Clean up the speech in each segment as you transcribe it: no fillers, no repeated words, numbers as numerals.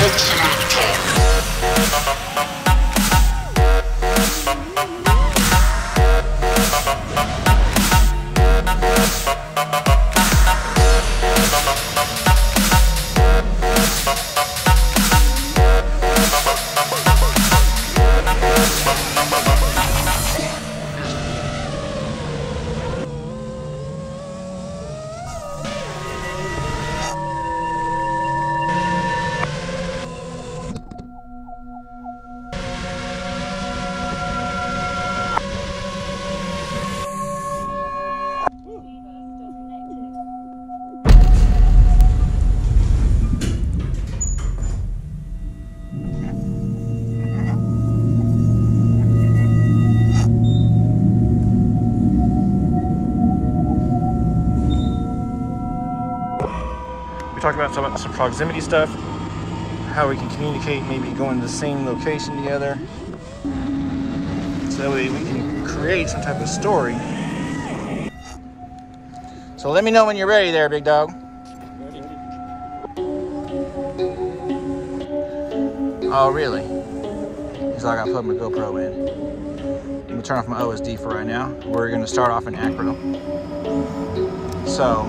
Interactive. We talked about some proximity stuff, how we can communicate, maybe going to the same location together, so that way we can create some type of story. So let me know when you're ready there, big dog. Oh, really? He's like, I gotta put my GoPro in. I'm gonna turn off my OSD for right now. We're gonna start off in acro. So,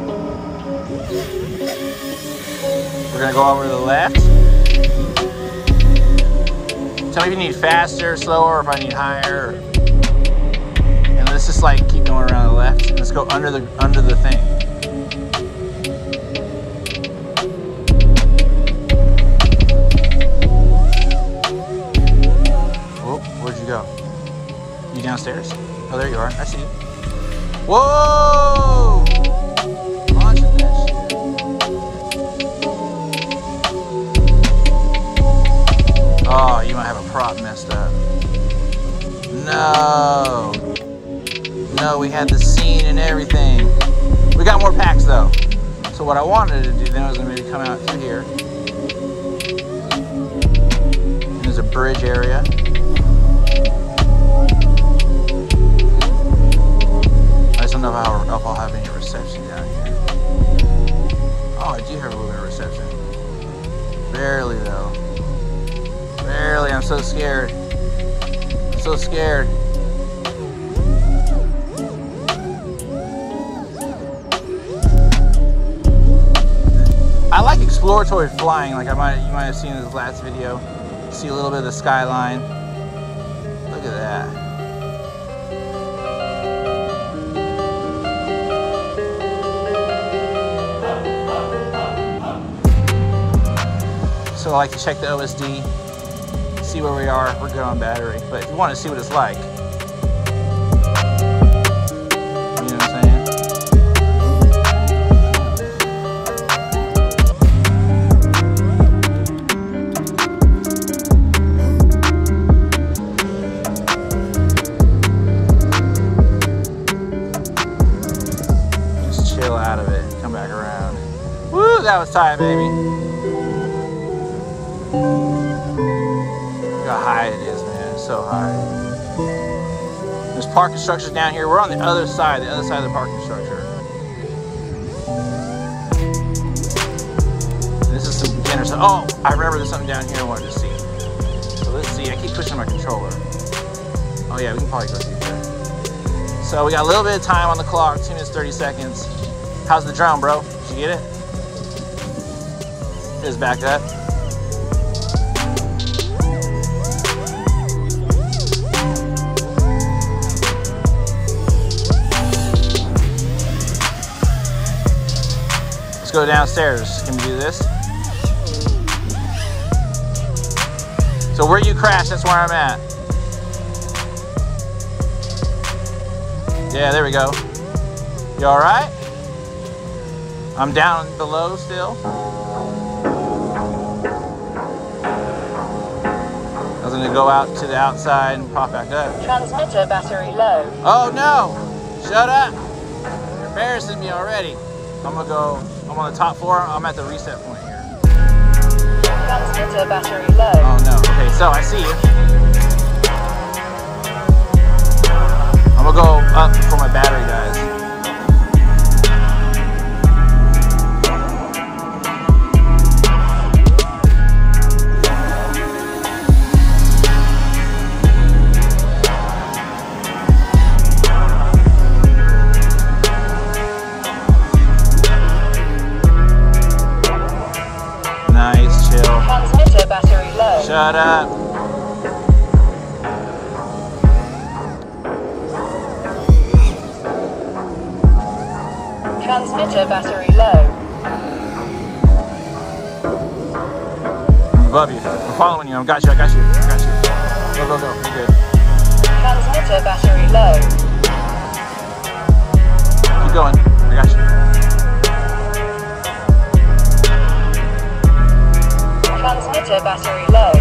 we're gonna go over to the left. Tell me if you need faster, slower, or if I need higher. And let's just like keep going around the left. Let's go under the thing. Oh, where'd you go? You downstairs? Oh, there you are. I see you. Whoa! Launching that shit. Oh, you might have a prop messed up. No. No, we had the scene and everything. We got more packs though. So what I wanted to do then was maybe come out through here. And there's a bridge area. I just don't know if I'll have any reception down here. Oh, I do have a little bit of reception. Barely though. Barely, I'm so scared. I'm so scared. I like exploratory flying, like you might have seen in this last video. See a little bit of the skyline. Look at that. So I like to check the OSD, see where we are. We're good on battery, but if you want to see what it's like, you know what I'm saying? Just chill out of it, come back around. Woo, that was tight, baby. Look how high it is, man. It's so high. There's parking structures down here. We're on the other side of the parking structure. This is some beginner stuff. Oh, I remember there's something down here I wanted to see. So let's see. I keep pushing my controller. Oh yeah, we can probably go through there. So we got a little bit of time on the clock, 2 minutes, 30 seconds. How's the drone, bro? Did you get it? Just back up. Let's go downstairs. Can we do this? So where you crashed, that's where I'm at. Yeah, there we go. You all right? I'm down below still. I was gonna go out to the outside and pop back up. Transmitter battery low. Oh no! Shut up! You're embarrassing me already. I'm on the top floor. I'm at the reset point here. Transmitter battery low. Oh no. Okay, so I see you. I'm gonna go up for my battery, guys. Shut up. Transmitter battery low. Above you. I'm following you. I got you. I got you. I got you. Go, go, go. You're good. Transmitter battery low. Keep going. I got you. Transmitter battery low.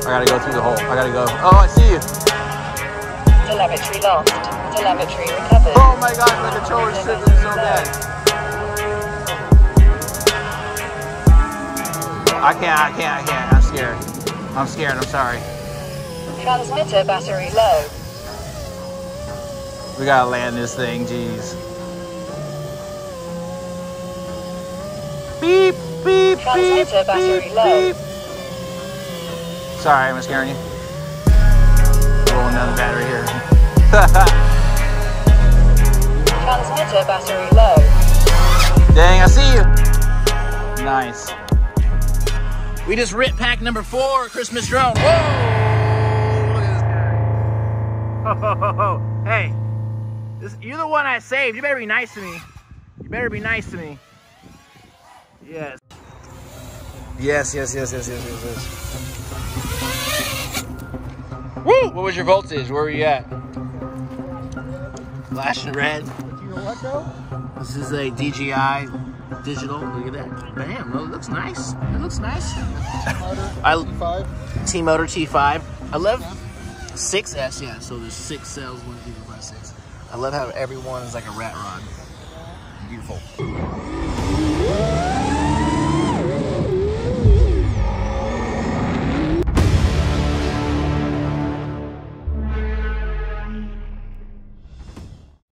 I gotta go through the hole. I gotta go. Oh, I see you. Telemetry lost. Telemetry recovered. Oh my gosh, my controller's tripping so bad. I can't. I'm scared. I'm scared. I'm sorry. Transmitter battery low. We gotta land this thing. Jeez. Beep, beep, Transmitter beep, battery beep, low. beep. Sorry, I'm scaring you. Rolling down the battery here. Transmitter battery low. Dang, I see you. Nice. We just ripped pack number 4, Christmas drone. Whoa! Look at this guy. Hey, you're the one I saved. You better be nice to me. You better be nice to me. Yes. Yes. Woo! What was your voltage? Where were you at? Flashing red. This is a DJI digital. Look at that. Bam. Well, it looks nice. It looks nice. T-Motor T5. I love 6S, yeah. So there's 6 cells, 1 2 3 4 5 6. I love how everyone is like a rat rod. Beautiful.